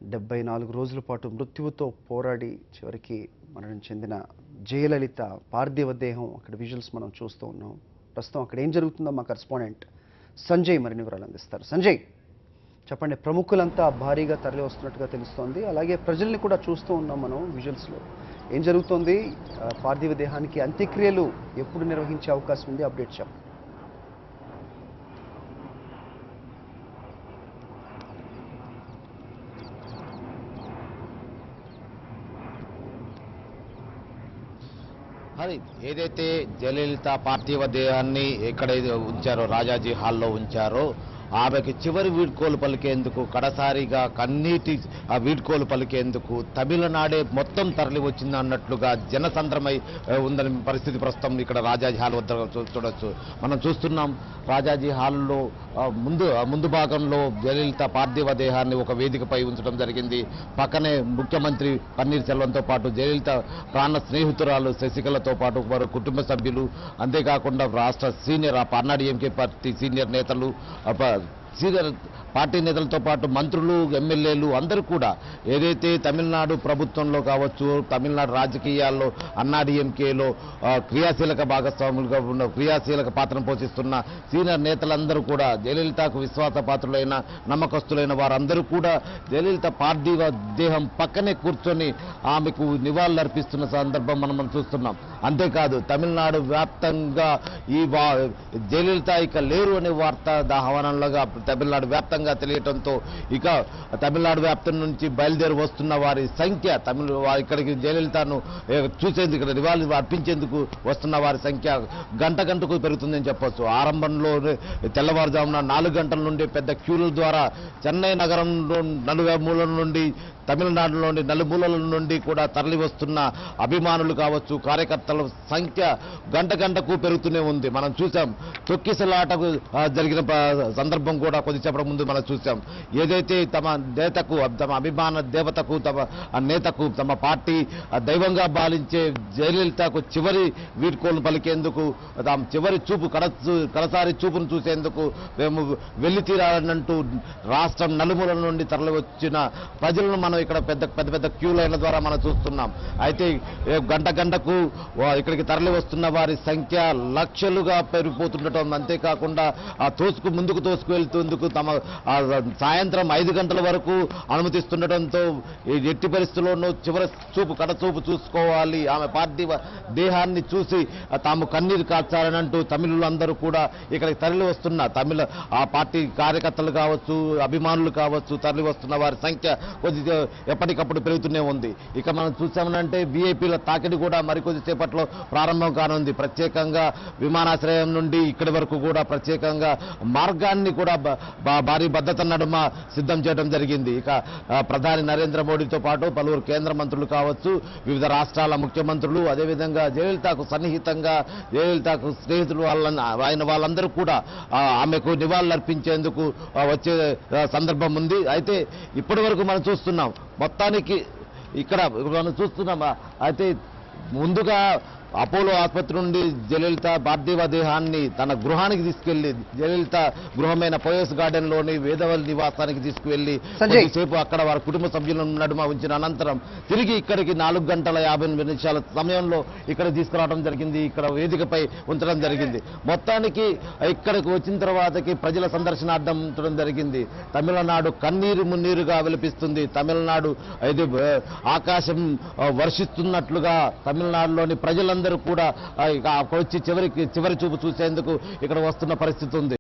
74 రోజుల పాటు మృత్యువుతో పోరాడి చివరికి మరణం చెందిన జయలలిత పార్థివ దేహం అక్కడ విజువల్స్ మనం చూస్తూ ఉన్నాం. ప్రస్తుతం అక్కడ ఏం జరుగుతుందో మా కరెస్పాండెంట్ సంజయ్ మరిన్ని వివరాలు అందిస్తారు. సంజయ్, చెప్పండి. ప్రముఖులంతా భారీగా తరలి వస్తున్నట్టుగా తెలుస్తోంది. అలాగే ప్రజల్ని కూడా చూస్తూ ఉన్నాం మనం విజువల్స్లో. ఏం జరుగుతోంది? పార్థివ దేహానికి అంత్యక్రియలు ఎప్పుడు నిర్వహించే అవకాశం ఉంది? అప్డేట్ చెప్పండి. అది ఏదైతే జయలలిత పార్థివ దేహాన్ని ఎక్కడైతే ఉంచారో రాజాజీ హాల్లో ఉంచారో ఆమెకి చివరి వీడ్కోలు పలికేందుకు కడసారిగా కన్నీటి ఆ వీడ్కోలు పలికేందుకు తమిళనాడే మొత్తం తరలి వచ్చింది అన్నట్లుగా జనసంద్రమై ఉందని పరిస్థితి ప్రస్తుతం ఇక్కడ రాజాజీ హాల్ వద్ద చూడొచ్చు. మనం చూస్తున్నాం రాజాజీ హాల్లో ముందు భాగంలో జయలలిత పార్థివ దేహాన్ని ఒక వేదికపై ఉంచడం జరిగింది. పక్కనే ముఖ్యమంత్రి పన్నీర్ సెల్వంతో పాటు జయలలిత ప్రాణ స్నేహితురాలు శశికళతో పాటు వారి కుటుంబ సభ్యులు, అంతేకాకుండా రాష్ట్ర సీనియర్ అన్నాడీఎంకే పార్టీ సీనియర్ నేతలు, సీనియర్ పార్టీ నేతలతో పాటు మంత్రులు, ఎమ్మెల్యేలు అందరూ కూడా ఏదైతే తమిళనాడు ప్రభుత్వంలో కావచ్చు, తమిళనాడు రాజకీయాల్లో అన్నాడీఎంకేలో క్రియాశీలక భాగస్వాములుగా ఉన్న క్రియాశీలక పాత్రను పోషిస్తున్న సీనియర్ నేతలందరూ కూడా జయలలితకు విశ్వాసపాత్రులైన నమ్మకస్తులైన వారందరూ కూడా జయలలిత పార్థివ దేహం పక్కనే కూర్చొని ఆమెకు నివాళులర్పిస్తున్న సందర్భం మనం చూస్తున్నాం. అంతేకాదు తమిళనాడు వ్యాప్తంగా ఈ జయలలిత ఇక లేరు అనే వార్త ఆహ్వానంలోగా తమిళనాడు వ్యాప్తంగా తెలియటంతో ఇక తమిళనాడు వ్యాప్తం నుంచి బయలుదేరి వస్తున్న వారి సంఖ్య ఇక్కడికి జయలలితను చూసేందుకు నివాళులు అర్పించేందుకు వస్తున్న వారి సంఖ్య గంటకు పెరుగుతుందని చెప్పొచ్చు. ఆరంభంలో తెల్లవారుజామున 4 గంటల నుండి పెద్ద క్యూల ద్వారా చెన్నై నగరంలో నలుమూలల నుండి తమిళనాడులోని నలుమూలల నుండి కూడా తరలి వస్తున్న అభిమానులు కావచ్చు, కార్యకర్తల సంఖ్య గంటకు పెరుగుతూనే ఉంది. మనం చూసాం తొక్కిసలాటకు జరిగిన సందర్భం కూడా కొద్దిసేపటి ముందు మనం చూసాం. ఏదైతే తమ నేతకు, తమ అభిమాన దేవతకు, తమ నేతకు, తమ పార్టీ దైవంగా భావించే జయలలితకు చివరి వీడ్కోలు పలికేందుకు, తాము చివరి చూపు కడసారి చూపును చూసేందుకు మేము వెళ్లి తీరాలనంటూ రాష్ట్రం నలుమూలల నుండి తరలి వచ్చిన ప్రజలను మనం ఇక్కడ పెద్ద క్యూ లైన్ల ద్వారా మనం చూస్తున్నాం. అయితే గంటకు ఇక్కడికి తరలి వస్తున్న వారి సంఖ్య లక్షలుగా పెరిగిపోతుండటం, అంతేకాకుండా ముందుకు తోసుకువెళ్తేందుకు తమ సాయంత్రం 5 గంటల వరకు అనుమతిస్తుండటంతో ఎట్టి పరిస్థితుల్లోనూ చివరి కడచూపు చూసుకోవాలి, ఆమె పార్థివ దేహాన్ని చూసి తాము కన్నీరు కార్చాలనంటూ తమిళులందరూ కూడా ఇక్కడికి తరలి వస్తున్న ఆ పార్టీ కార్యకర్తలు కావచ్చు, అభిమానులు కావచ్చు, తరలి వస్తున్న వారి సంఖ్య కొద్దిగా ఎప్పటికప్పుడు పెరుగుతూనే ఉంది. ఇక మనం చూసామనంటే వీఐపీల తాకిడి కూడా మరికొద్ది సేపట్లో ప్రారంభం కానుంది. ప్రత్యేకంగా విమానాశ్రయం నుండి ఇక్కడి వరకు కూడా ప్రత్యేకంగా మార్గాన్ని కూడా భారీ భద్రత నడుమ సిద్ధం చేయడం జరిగింది. ఇక ప్రధాని నరేంద్ర మోడీతో పాటు పలువురు కేంద్ర మంత్రులు కావచ్చు, వివిధ రాష్ట్రాల ముఖ్యమంత్రులు, అదేవిధంగా జయలలితకు సన్నిహితంగా జయలలితకు స్నేహితులు ఆయన వాళ్ళందరూ కూడా ఆమెకు నివాళులు అర్పించేందుకు వచ్చే సందర్భం ఉంది. అయితే ఇప్పటి వరకు మనం చూస్తున్నాం మొత్తానికి ఇక్కడ మనం చూస్తున్నాం. అయితే ముందుగా అపోలో ఆసుపత్రి నుండి జయలలిత పార్థివ దేహాన్ని తన గృహానికి తీసుకెళ్లి జయలలిత గృహమైన పోయస్ గార్డెన్ లోని వేదవల్లి నివాసానికి తీసుకువెళ్లి కొద్దిసేపు అక్కడ వారి కుటుంబ సభ్యుల నడుమ ఉంచిన అనంతరం తిరిగి ఇక్కడికి 4 గంటల 50 నిమిషాల సమయంలో ఇక్కడ తీసుకురావడం జరిగింది. ఇక్కడ వేదికపై ఉంచడం జరిగింది. మొత్తానికి ఇక్కడికి వచ్చిన తర్వాతకి ప్రజల సందర్శనార్థం ఉంచడం జరిగింది. తమిళనాడు కన్నీరు మున్నీరుగా విలపిస్తుంది. తమిళనాడు ఇది ఆకాశం వర్షిస్తున్నట్లుగా తమిళనాడులోని ప్రజలందరూ కూడా వచ్చి చివరి చూపు చూసేందుకు ఇక్కడ వస్తున్న పరిస్థితి ఉంది.